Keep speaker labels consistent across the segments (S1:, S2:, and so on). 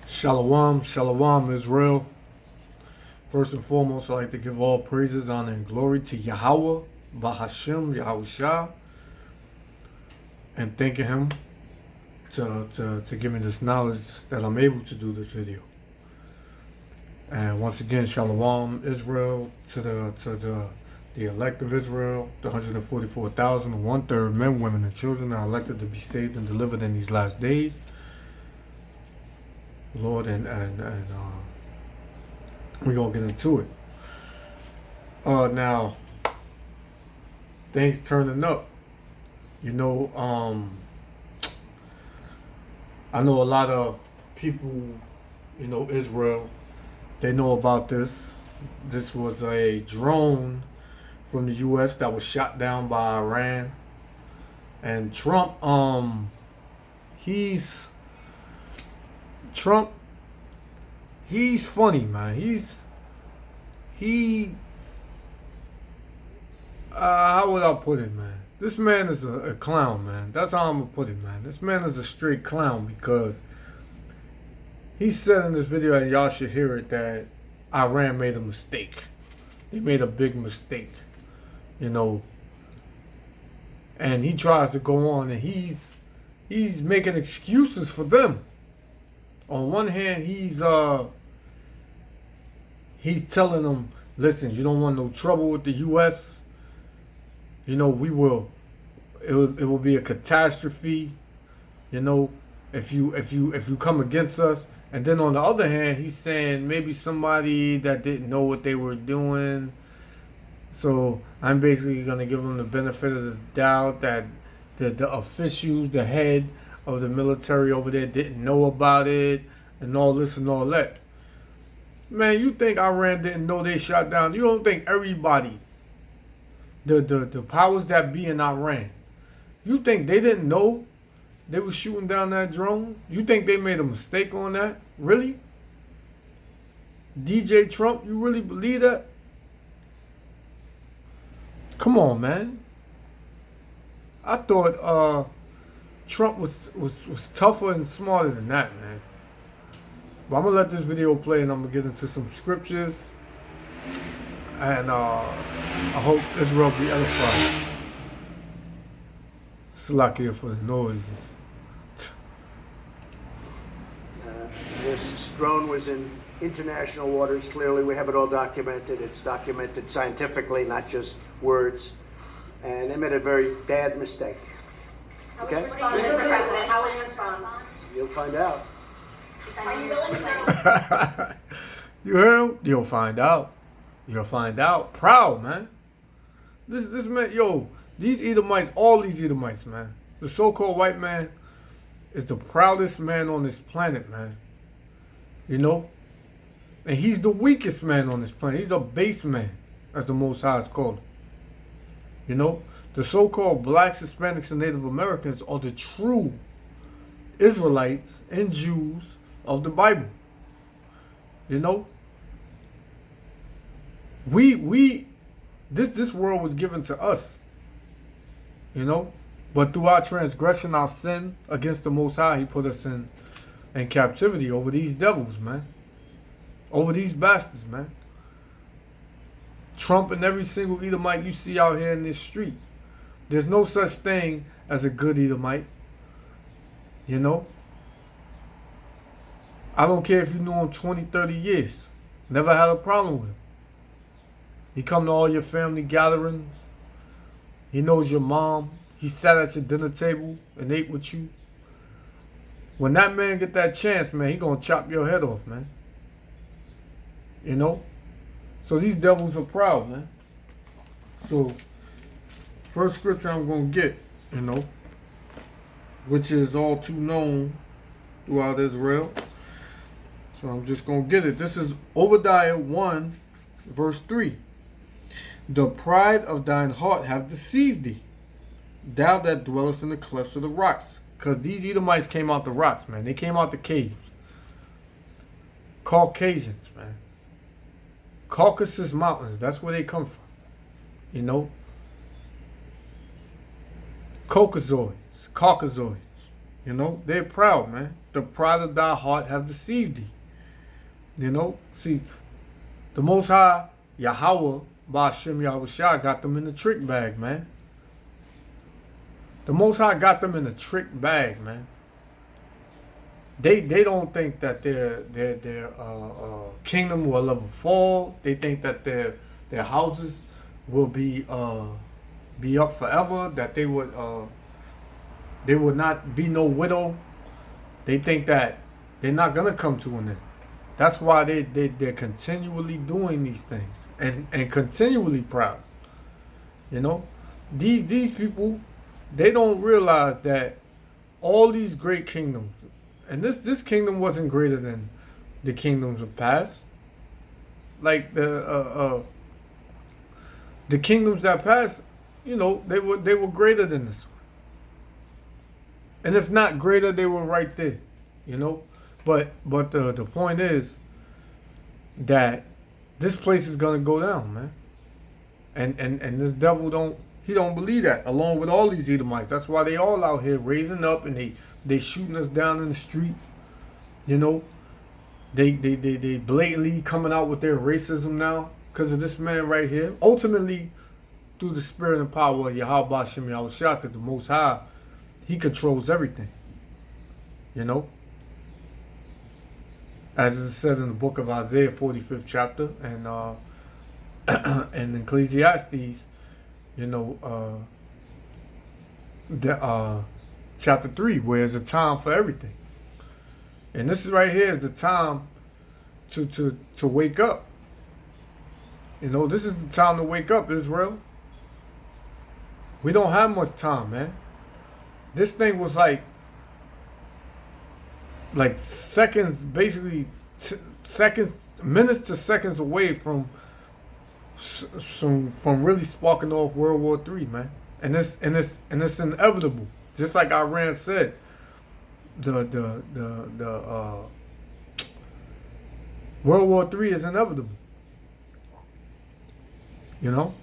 S1: Shalom, shalom, Israel. First and foremost, I'd like to give all praises, honor, and glory to Yahweh, Bahashem, Yahushua, and thanking Him to give me this knowledge that I'm able to do this video. And once again, shalom, Israel, to the elect of Israel, the 144,000, 1/3 men, women, and children are elected to be saved and delivered in these last days. Lord, and we're gonna get into it. Now, things turning up. You know, I know a lot of people, you know, Israel, they know about this. This was a drone from the U.S. that was shot down by Iran. And Trump, he's funny, man. How would I put it, man? This man is a clown, man. That's how I'm gonna put it, man. This man is a straight clown because he said in this video, and y'all should hear it, that Iran made a mistake. They made a big mistake, you know. And he tries to go on, and he's making excuses for them. On one hand, he's telling them, listen, you don't want no trouble with the U.S. You know, it will be a catastrophe, you know, if you come against us. And then on the other hand, he's saying maybe somebody that didn't know what they were doing. So I'm basically gonna give them the benefit of the doubt that the officials, the head of the military over there didn't know about it and all this and all that. Man, you think Iran didn't know they shot down? You don't think everybody, the powers that be in Iran, you think they didn't know they were shooting down that drone? You think they made a mistake on that? Really? DJ Trump, you really believe that? Come on, man. I thought Trump was tougher and smarter than that, man. But I'm gonna let this video play, and I'm gonna get into some scriptures, and I hope Israel be edified. Salakia for the noise.
S2: This drone was in international waters. Clearly, we have it all documented. It's documented scientifically, not just words. And they made a very bad mistake. Okay?
S3: Mr. President, how will you respond?
S2: You'll find out.
S3: Are you willing to?
S1: You heard him? You'll find out. You'll find out. Proud, man. This man, yo, these Edomites, all these Edomites, man. The so-called white man is the proudest man on this planet, man. You know? And he's the weakest man on this planet. He's a base man, as the Most High is called him. You know? The so-called blacks, Hispanics, and Native Americans are the true Israelites and Jews of the Bible. You know? This world was given to us. You know? But through our transgression, our sin against the Most High, He put us in captivity over these devils, man. Over these bastards, man. Trump and every single Edomite you see out here in this street. There's no such thing as a good Edomite. You know? I don't care if you knew him 20, 30 years. Never had a problem with him. He come to all your family gatherings. He knows your mom. He sat at your dinner table and ate with you. When that man get that chance, man, he gonna chop your head off, man. You know? So these devils are proud, man. So, first scripture I'm gonna get, you know, which is all too known throughout Israel. So I'm just gonna get it. This is Obadiah 1, verse 3. The pride of thine heart hath deceived thee, thou that dwellest in the clefts of the rocks. Because these Edomites came out the rocks, man. They came out the caves. Caucasians, man. Caucasus Mountains, that's where they come from. You know? Caucasoids. You know, they're proud, man. The pride of thy heart have deceived thee. You know, see, the Most High, Yahweh, Ba'ashem Yahushua, got them in the trick bag, man. The Most High got them in a trick bag, man. They don't think that their kingdom will ever fall. They think that their houses will be up forever. That they would not be no widow. They think that they're not gonna come to an end. That's why they're continually doing these things and continually proud. You know, these people, they don't realize that all these great kingdoms, and this kingdom wasn't greater than the kingdoms of past. Like the kingdoms that passed, you know, they were greater than this one. And if not greater, they were right there. You know, but the point is that this place is gonna go down, man. And this devil don't believe that, along with all these Edomites. That's why they all out here raising up and they shooting us down in the street. You know, they blatantly coming out with their racism now because of this man right here. Ultimately, through the spirit and power of Yahweh Ba'ashem Yahushua, because the Most High, he controls everything. You know, as it said in the book of Isaiah, 45th chapter, and and Ecclesiastes, you know, chapter 3, where there's a time for everything. And this is right here is the time to wake up. You know, this is the time to wake up, Israel. We don't have much time, man. This thing was like seconds, basically seconds, minutes to seconds away from really sparking off World War III, man. And it's inevitable. Just like Iran said, the World War III is inevitable. You know?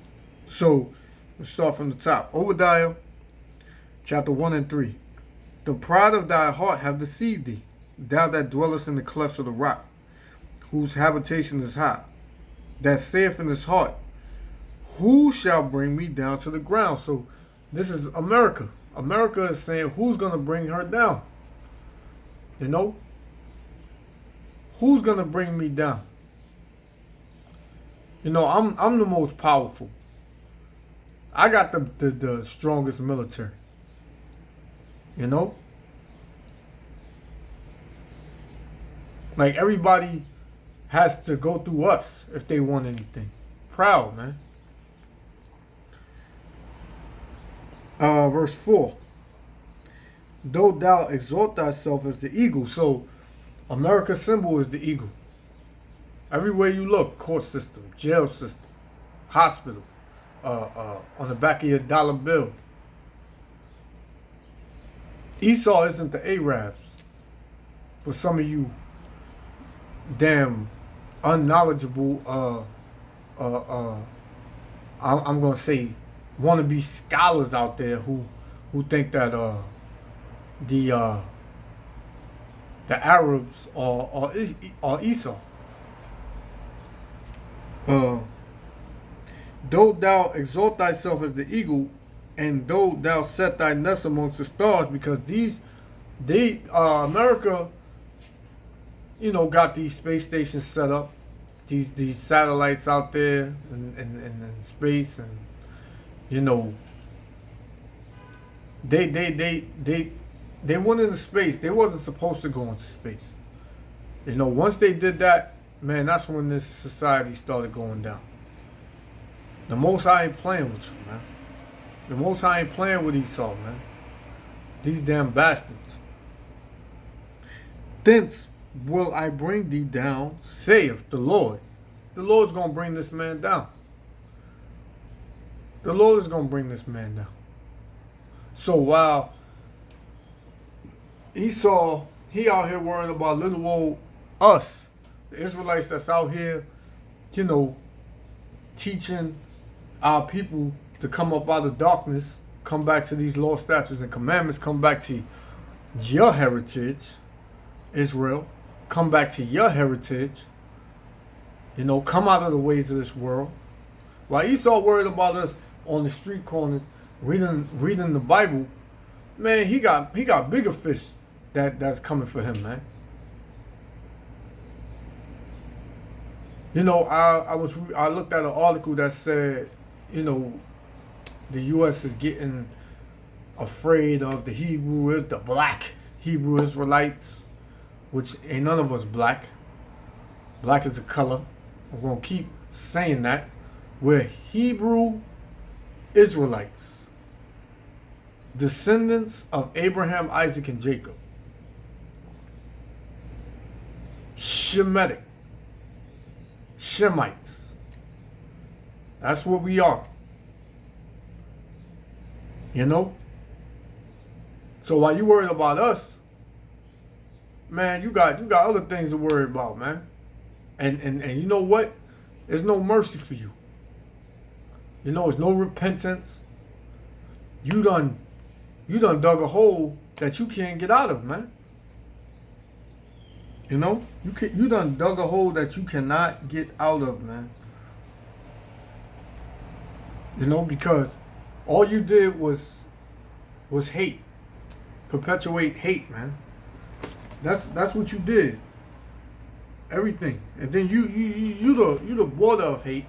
S1: So let's start from the top. Obadiah chapter 1 and 3. The pride of thy heart have deceived thee, thou that dwellest in the clefts of the rock, whose habitation is high, that saith in his heart, who shall bring me down to the ground? So this is America. America is saying, who's going to bring her down? You know? Who's going to bring me down? You know, I'm the most powerful. I got the strongest military. You know? Like, everybody has to go through us if they want anything. Proud, man. Verse 4. Though thou exalt thyself as the eagle. So, America's symbol is the eagle. Everywhere you look, court system, jail system, hospital, on the back of your dollar bill. Esau isn't the Arabs. For some of you damn unknowledgeable, I'm gonna say wannabe scholars out there who think that the Arabs are Esau. Though thou exalt thyself as the eagle, and though thou set thy nest amongst the stars, because America, you know, got these space stations set up, these satellites out there in space, and you know, they went into space. They wasn't supposed to go into space. You know, once they did that, man, that's when this society started going down. The Most High ain't playing with you, man. The Most High ain't playing with Esau, man. These damn bastards. Thence will I bring thee down, saith the Lord. The Lord's going to bring this man down. The Lord is going to bring this man down. So while Esau, he out here worrying about little old us, the Israelites that's out here, you know, teaching our people to come up out of darkness, come back to these law, statutes, and commandments, come back to your heritage, Israel. Come back to your heritage. You know, come out of the ways of this world. While Esau worried about us on the street corners reading the Bible, man, he got bigger fish that's coming for him, man. You know, I looked at an article that said, you know, the U.S. is getting afraid of the black Hebrew Israelites, which ain't none of us black. Black is a color. I'm gonna keep saying that. We're Hebrew Israelites, descendants of Abraham, Isaac, and Jacob. Shemitic. Shemites. That's what we are. You know? So while you worried about us, man, you got other things to worry about, man. And you know what? There's no mercy for you. You know, there's no repentance. You done dug a hole that you can't get out of, man. You know, you done dug a hole that you cannot get out of, man. You know, because all you did was hate, perpetuate hate, man. That's what you did. Everything, and then you the border of hate.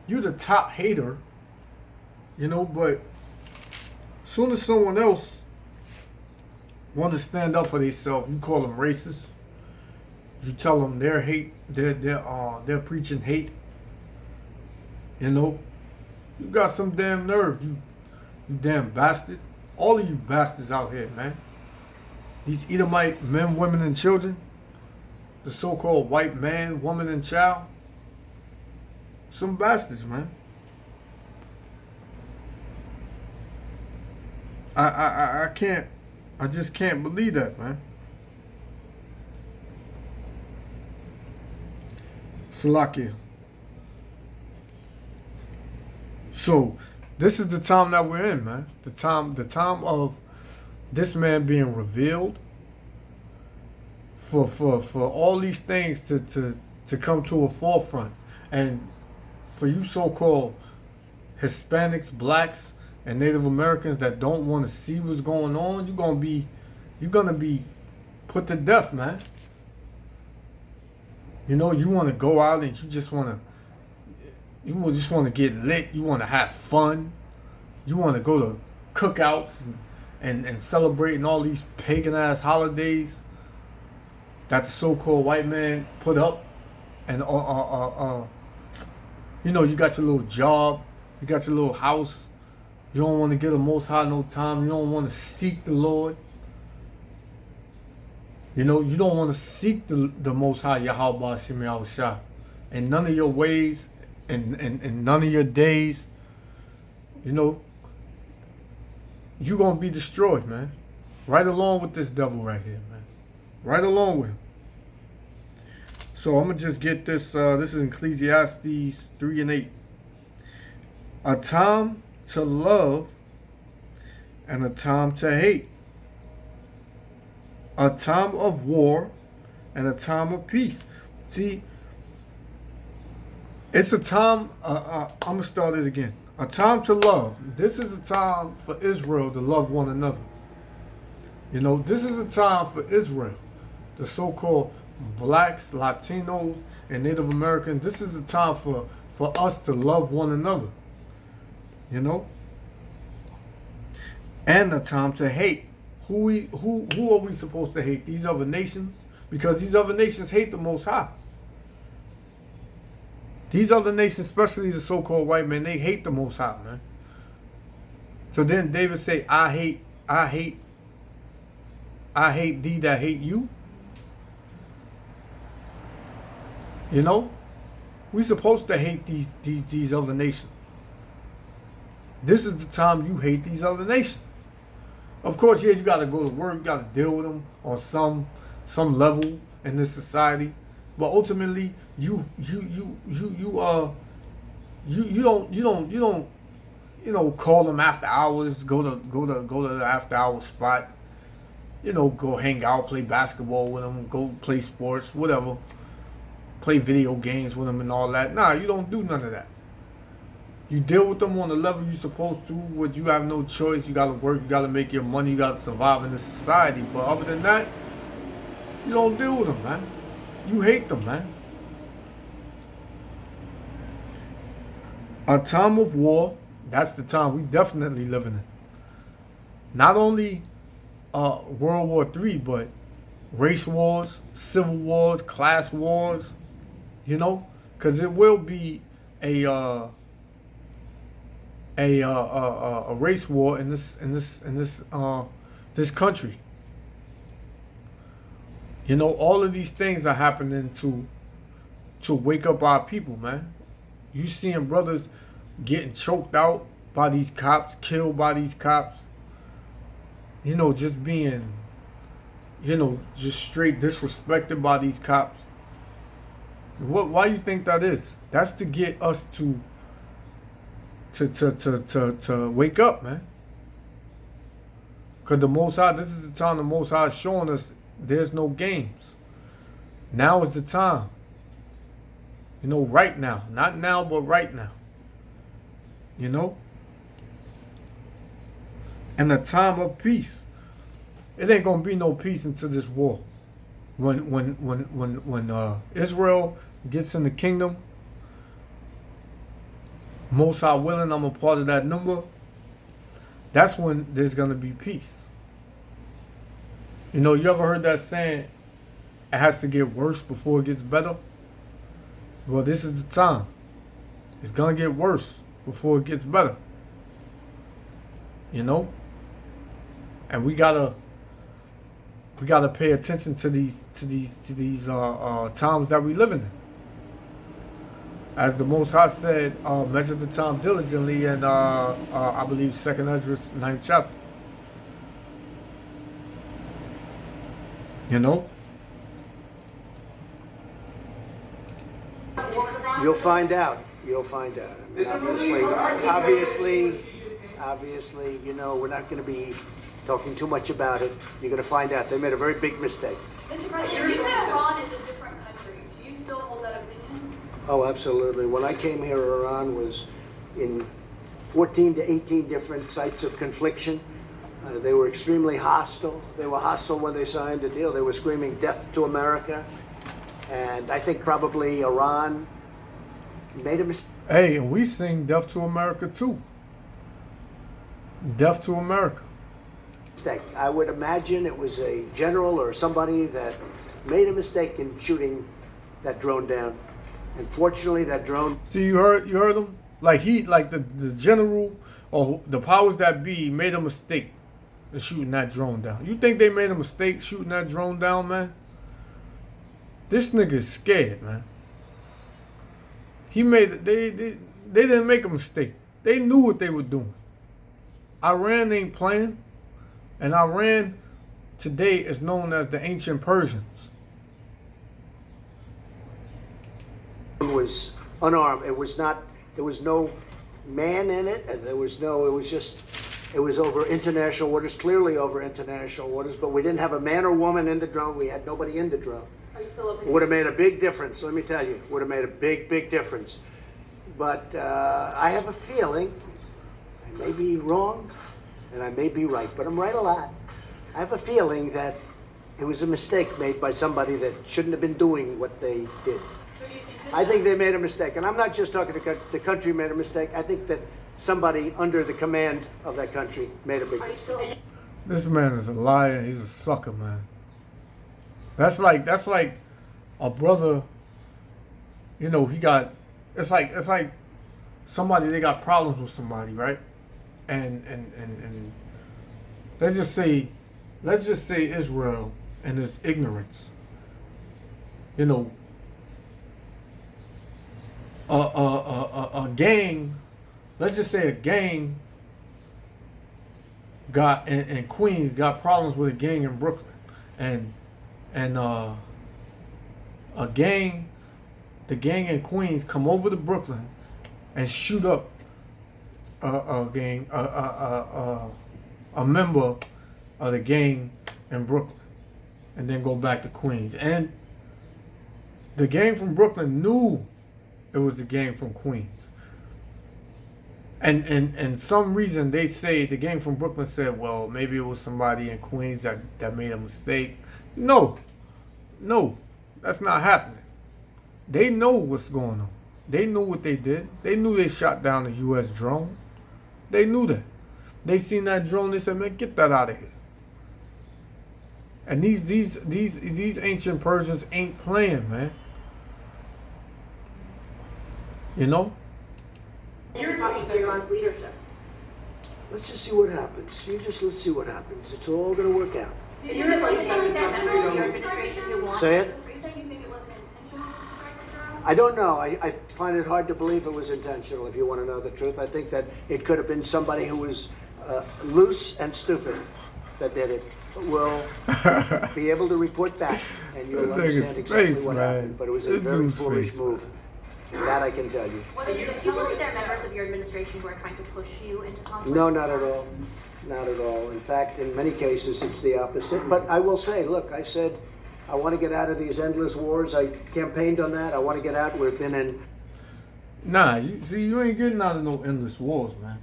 S1: You the top hater. You know, but soon as someone else want to stand up for themselves, you call them racist. You tell them they're hate. They're preaching hate. You know, you got some damn nerve. You damn bastard. All of you bastards out here, man. These Edomite men, women, and children. The so-called white man, woman, and child. Some bastards, man. I can't. I just can't believe that, man. Salakia. So, this is the time that we're in, man. The time of this man being revealed. For all these things to come to a forefront, and for you so-called Hispanics, blacks, and Native Americans that don't want to see what's going on, you're gonna be put to death, man. You know, you want to go out and you just want to get lit. You want to have fun. You want to go to cookouts and celebrating all these pagan ass holidays that the so-called white man put up, and you know, you got your little job, you got your little house, you don't want to give the Most High no time, you don't want to seek the Lord, you know, you don't want to seek the Most High Yahweh Shem Yahushua, and none of your ways, and none of your days, you know, you're going to be destroyed, man, right along with this devil right here, man. Right along with him. So I'm going to just get this. This is Ecclesiastes 3:8. A time to love and a time to hate. A time of war and a time of peace. See, it's a time, I'm going to start it again. A time to love. This is a time for Israel to love one another. You know, this is a time for Israel, the so-called blacks, Latinos, and Native Americans. This is a time for us to love one another. You know? And a time to hate. Who are we supposed to hate? These other nations? Because these other nations hate the Most High. These other nations, especially the so-called white men, they hate the Most High, man. So then David say, I hate thee that hate you. You know, we supposed to hate these other nations. This is the time you hate these other nations. Of course, yeah, you got to go to work, you got to deal with them on some level in this society, but ultimately, you don't call them after hours. Go to the after hour spot. You know, go hang out, play basketball with them, go play sports, whatever. Play video games with them and all that. Nah, you don't do none of that. You deal with them on the level you're supposed to, but you have no choice. You gotta work, you gotta make your money, you gotta survive in this society. But other than that, you don't deal with them, man. You hate them, man. A time of war, that's the time we definitely living in. Not only World War III, but race wars, civil wars, class wars, you know, because it will be a race war in this country. You know, all of these things are happening to wake up our people, man. You seeing brothers getting choked out by these cops, killed by these cops. You know, just being, you know, just straight disrespected by these cops. Why you think that is? That's to get us to wake up, man. Because the Most High, this is the time the Most High is showing us there's no games. Now is the time. You know, right now. Not now, but right now. You know? And a time of peace. It ain't gonna be no peace until this war. When Israel gets in the kingdom, Most High willing, I'm a part of that number. That's when there's gonna be peace. You know, you ever heard that saying, it has to get worse before it gets better? Well, this is the time. It's gonna get worse before it gets better. You know? And we gotta pay attention to these times that we living in. As the Most High said, measure the time diligently in I believe 2nd Ezra 9th chapter. You know?
S2: You'll find out. You'll find out. I mean, obviously, you know, we're not going to be talking too much about it. You're going to find out. They made a very big mistake.
S3: Mr. President, you said Iran is a different country. Do you still hold that opinion?
S2: Oh, absolutely. When I came here, Iran was in 14 to 18 different sites of confliction. They were extremely hostile. They were hostile when they signed the deal. They were screaming death to America. And I think probably Iran made a mistake.
S1: Hey, and we sing Death to America too. Death to America.
S2: I would imagine it was a general or somebody that made a mistake in shooting that drone down. And fortunately, that drone.
S1: See, you heard him? Like the general or the powers that be made a mistake in shooting that drone down. You think they made a mistake shooting that drone down, man? This nigga is scared, man. He made it. They didn't make a mistake. They knew what they were doing. Iran ain't playing, and Iran today is known as the ancient Persians.
S2: Was unarmed. It was not. There was no man in it, and there was no. It was just. It was over international waters, clearly over international waters. But we didn't have a man or woman in the drone. We had nobody in the drone.
S3: Are you still open?
S2: Would have made a big difference. Let me tell you, would have made a big difference. But I have a feeling. I may be wrong, and I may be right, but I'm right a lot. I have a feeling that it was a mistake made by somebody that shouldn't have been doing what they did. I think they made a mistake, and I'm not just talking the country made a mistake. I think that somebody under the command of that country made a big mistake.
S1: This man is a liar. He's a sucker, man. That's like a brother. You know, he got. It's like somebody, they got problems with somebody, right? And let's just say Israel and its ignorance. You know, a gang. Let's just say a gang got in Queens got problems with a gang in Brooklyn, and the gang in Queens come over to Brooklyn and shoot up a member of the gang in Brooklyn, and then go back to Queens. And the gang from Brooklyn knew it was the gang from Queens. And some reason they say the gang from Brooklyn said, well, maybe it was somebody in Queens that made a mistake. No, that's not happening. They know what's going on. They knew what they did. They knew they shot down a U.S. drone. They knew that. They seen that drone. They said, man, get that out of here. And these ancient Persians ain't playing, man. You know?
S4: You're talking to Iran's leadership.
S2: Let's just see what happens. Let's see what happens. It's all going to work out.
S3: So you think it wasn't intentional? Your administration, you want?
S2: Say it?
S3: Are you saying you think it wasn't intentional to strike the drone?
S2: I don't know. I find it hard to believe it was intentional, if you want to know the truth. I think that it could have been somebody who was loose and stupid that did it. But we'll be able to report back, and you'll understand exactly what happened. But it was a very foolish move. That I can tell you.
S3: What is
S4: Do
S3: the
S4: you believe there are
S3: intelligence?
S4: members of your administration who are trying to push you into conflict?
S2: No, not at all. Not at all. In fact, in many cases, it's the opposite. But I will say, look, I said, I want to get out of these endless wars. I campaigned on that. I want to get out. We've been in.
S1: Nah, you ain't getting out of no endless wars, man.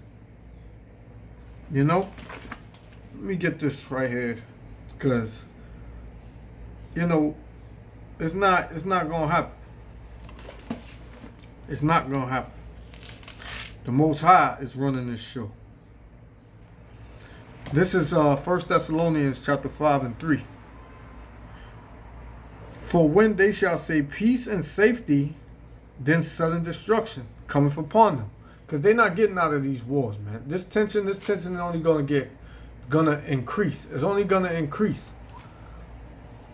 S1: You know? Let me get this right here. Because, you know, it's not going to happen. It's not going to happen. The Most High is running this show. This is 1 Thessalonians chapter 5 and 3. For when they shall say peace and safety, then sudden destruction cometh upon them. Because they're not getting out of these wars, man. This tension is only gonna increase. It's only gonna increase.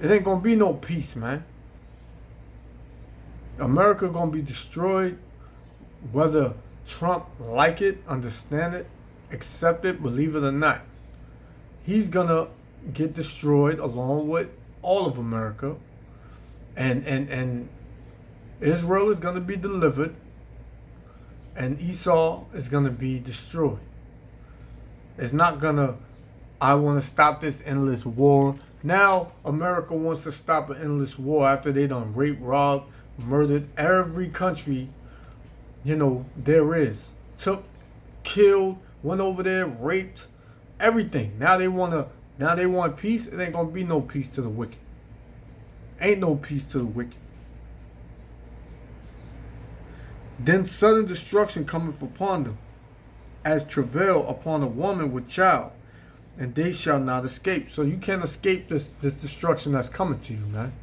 S1: It ain't gonna be no peace, man. America gonna be destroyed, whether Trump like it, understand it, accept it, believe it or not. He's gonna get destroyed along with all of America, and Israel is gonna be delivered, and Esau is gonna be destroyed. It's not gonna, I want to stop this endless war. Now America wants to stop an endless war after they done raped, robbed, murdered every country, you know, there is. Took, killed, went over there, raped, everything. Now they want peace. It ain't gonna be no peace to the wicked. Ain't no peace to the wicked. Then sudden destruction cometh upon them, as travail upon a woman with child, and they shall not escape. So you can't escape this destruction that's coming to you, man.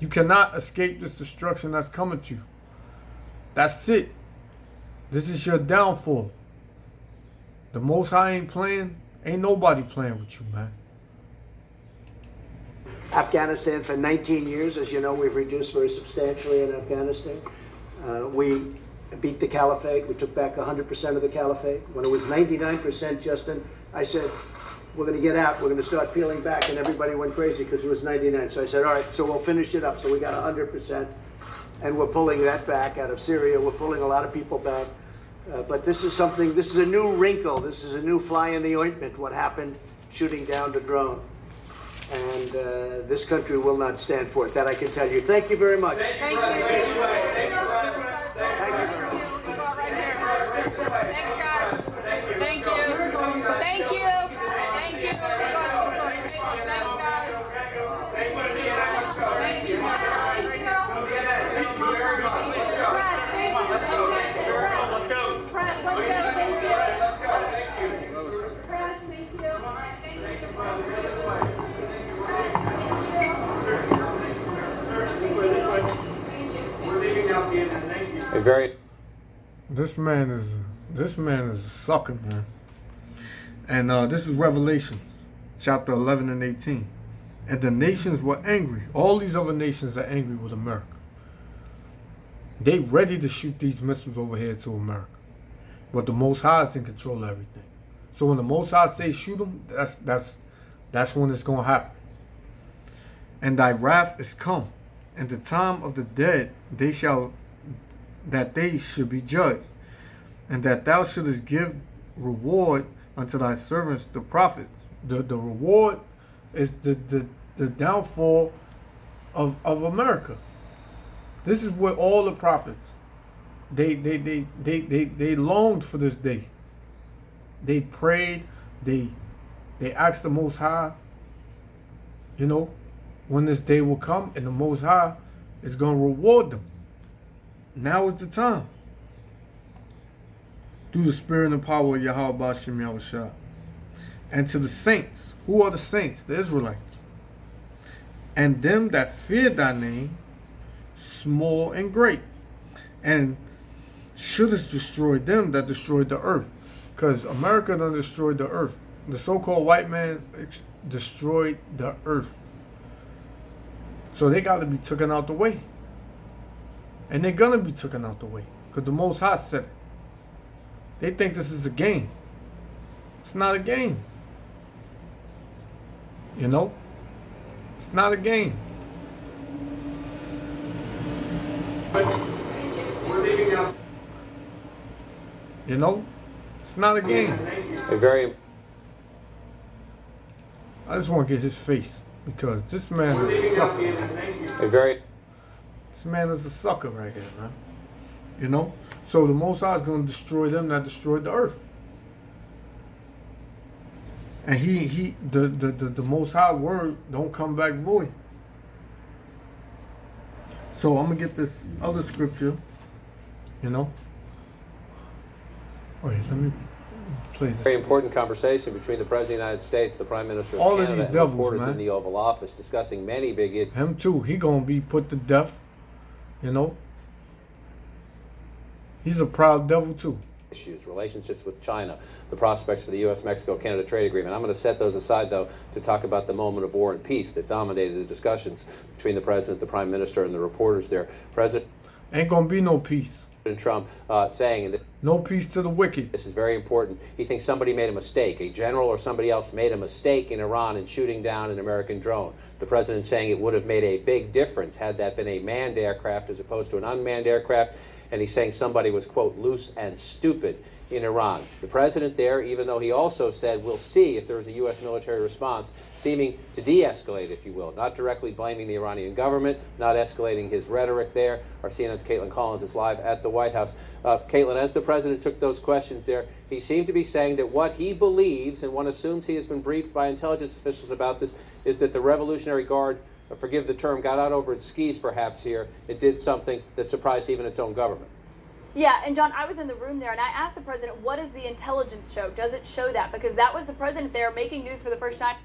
S1: You cannot escape this destruction that's coming to you. That's it. This is your downfall. The Most High ain't playing. Ain't nobody playing with you, man.
S2: Afghanistan for 19 years. As you know, we've reduced very substantially in Afghanistan. We beat the caliphate. We took back 100% of the caliphate. When it was 99%, Justin, I said, we're going to get out. We're going to start peeling back. And everybody went crazy because it was 99. So I said, all right, so we'll finish it up. So we got 100%. And we're pulling that back out of Syria. We're pulling a lot of people back. But this is a new wrinkle. This is a new fly in the ointment, what happened shooting down the drone. And this country will not stand for it. That I can tell you. Thank you very much.
S4: Thank you.
S2: Thank you very much.
S4: Thanks, guys. Thank you. Thank you. Thank you. Thanks, guys. Thank you.
S3: Let's go. Press, let's go. Thank you. Press, thank you.
S5: A very
S1: This man is a sucker, man. And this is Revelations, chapter 11 and 18. And the nations were angry. All these other nations are angry with America. They ready to shoot these missiles over here to America. But the Most High is in control of everything. So when the Most High say shoot them, that's when it's going to happen. And thy wrath is come, and the time of the dead they should be judged, and that thou shouldest give reward unto thy servants the prophets. The reward is the downfall of America. This is what all the prophets they longed for this day. They prayed, they asked the Most High, when this day will come, and the Most High is gonna reward them. Now is the time. Through the spirit and power of Yahweh Bashim Yahushua. And to the saints, who are the saints? The Israelites. And them that fear thy name, small and great. And shouldest destroy them that destroyed the earth. Because America done destroyed the earth. The so-called white man destroyed the earth. So they got to be taken out the way. And they're going to be taken out the way. Because the Most High said it. They think this is a game. It's not a game. It's not a game.
S5: We're leaving now.
S1: It's not a game.
S5: A very
S1: I just want to get his face because this man is a sucker. This man is a sucker right here, man. So the Most High is going to destroy them that destroyed the earth. And the Most High word don't come back void. So I'm gonna get this other scripture. Wait, let me play this.
S5: very important conversation between the President of the United States, the Prime Minister of
S1: All of
S5: Canada,
S1: these
S5: and
S1: devils,
S5: reporters
S1: man.
S5: in the Oval Office discussing many big issues.
S1: Him too. He gonna be put to death. He's a proud devil too.
S5: Relationships with China, the prospects for the U.S. Mexico-Canada trade agreement. I'm going to set those aside, though, to talk about the moment of war and peace that dominated the discussions between the President, the Prime Minister, and the reporters there. President
S1: Ain't gonna be no peace.
S5: Trump saying that
S1: No peace to the wicked.
S5: this is very important. He thinks somebody made a mistake. A general or somebody else made a mistake in Iran in shooting down an American drone. The president saying it would have made a big difference had that been a manned aircraft as opposed to an unmanned aircraft. And he's saying somebody was, quote, loose and stupid in Iran. The president there, even though he also said, we'll see if there's a U.S. military response, seeming to de-escalate, if you will, not directly blaming the Iranian government, not escalating his rhetoric there. Our CNN's Caitlin Collins is live at the White House. Caitlin, as the president took those questions there, he seemed to be saying that what he believes, and one assumes he has been briefed by intelligence officials about this, is that the Revolutionary Guard, forgive the term, got out over its skis perhaps here. It did something that surprised even its own government.
S3: Yeah, and John, I was in the room there, and I asked the president, what does the intelligence show? Does it show that? Because that was the president there making news for the first time.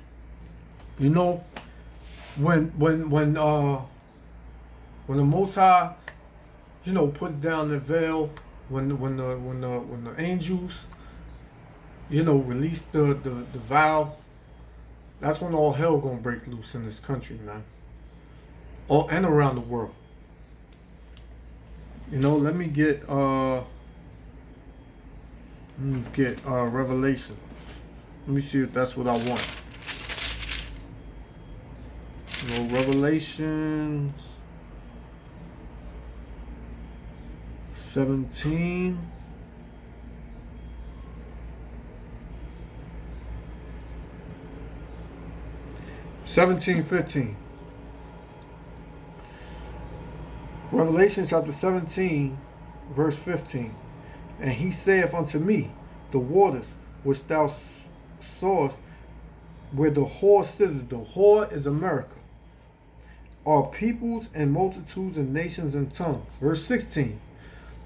S1: When the Most High, puts down the veil, when the angels, release the vow, that's when all hell gonna break loose in this country, man. All and around the world. Let me get Revelations. Let me see if that's what I want. Revelations 17. (17, 15). Revelation chapter 17, verse 15. And he saith unto me, the waters which thou sawest where the whore sitteth, the whore is America, are peoples and multitudes and nations and tongues. Verse 16.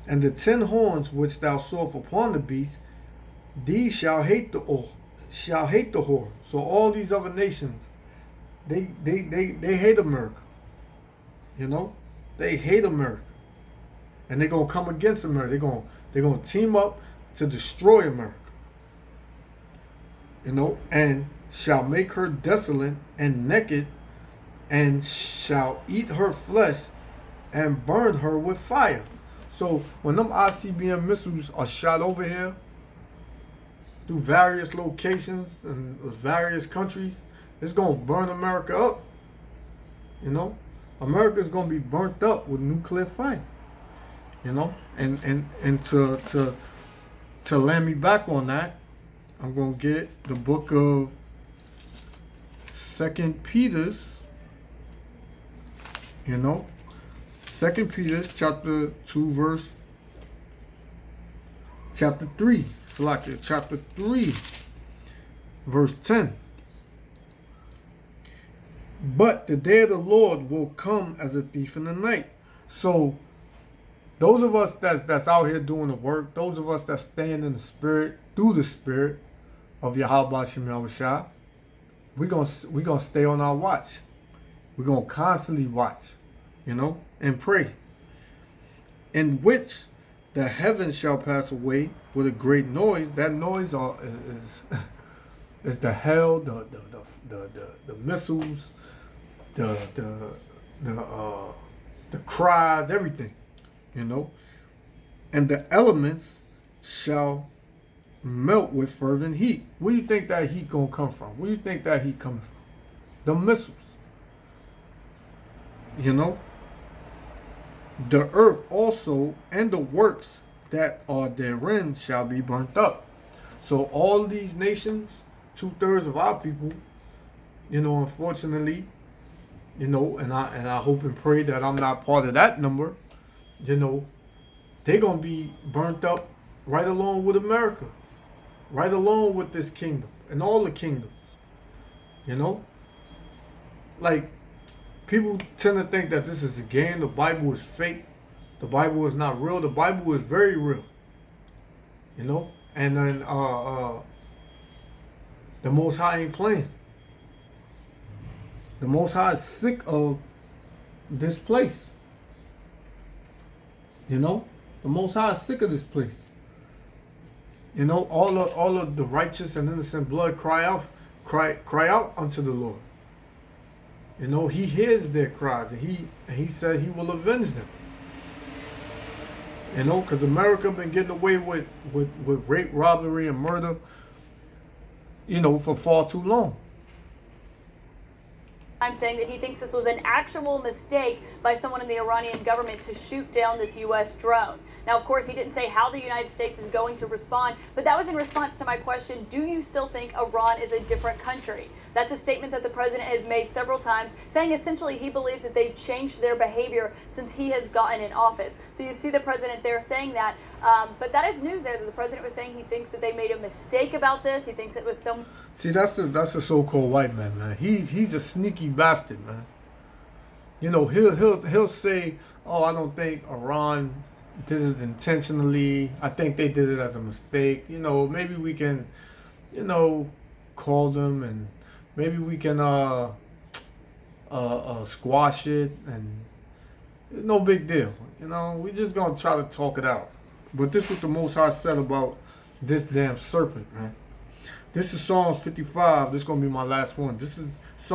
S1: And the 10 horns which thou sawest upon the beast, these shall hate the whore. So all these other nations, they hate America. They hate America. And they're gonna come against America. They're gonna team up to destroy America. And shall make her desolate and naked, and shall eat her flesh and burn her with fire. So when them ICBM missiles are shot over here through various locations and various countries, it's gonna burn America up. America's gonna be burnt up with nuclear fire. And to land me back on that, I'm gonna get the book of Second Peter's, you know, Second Peter's chapter 2 verse, chapter 3, Salakia, chapter 3, verse 10. But the day of the Lord will come as a thief in the night. So those of us that's out here doing the work, those of us that stand in the spirit, through the spirit of Yahweh Shem Yahushua, we gonna stay on our watch. We're gonna constantly watch, you know, and pray. In which the heavens shall pass away with a great noise. That noise is the hell, the missiles, the cries, everything, you know. And the elements shall melt with fervent heat. Where do you think that heat gonna come from? Where do you think that heat coming from? The missiles. You know? The earth also and the works that are therein shall be burnt up. So all these nations, 2/3 of our people, you know, unfortunately, you know, and I hope and pray that I'm not part of that number, you know, they're gonna be burnt up right along with America, right along with this kingdom and all the kingdoms. You know? Like, people tend to think that this is a game, the Bible is fake, the Bible is not real, the Bible is very real. You know? And then the Most High ain't playing. The Most High is sick of this place. You know? The Most High is sick of this place. You know, all of the righteous and innocent blood cry out unto the Lord. You know, He hears their cries, and He said He will avenge them. You know, because America been getting away with rape, robbery, and murder, you know, for far too long.
S3: I'm saying that he thinks this was an actual mistake by someone in the Iranian government to shoot down this U.S. drone. Now, of course, he didn't say how the United States is going to respond, but that was in response to my question, do you still think Iran is a different country? That's a statement that the president has made several times, saying essentially he believes that they've changed their behavior since he has gotten in office. So you see the president there saying that, but that is news there that the president was saying he thinks that they made a mistake about this. He thinks it was some...
S1: See, that's a so-called white man. He's a sneaky bastard, man. You know, he'll say, "Oh, I don't think Iran did it intentionally. I think they did it as a mistake. You know, maybe we can, you know, call them and maybe we can squash it, and no big deal. You know, we just gonna try to talk it out." But this is what the Most High said about this damn serpent, man. This is Psalms 55. This is gonna be my last one. This is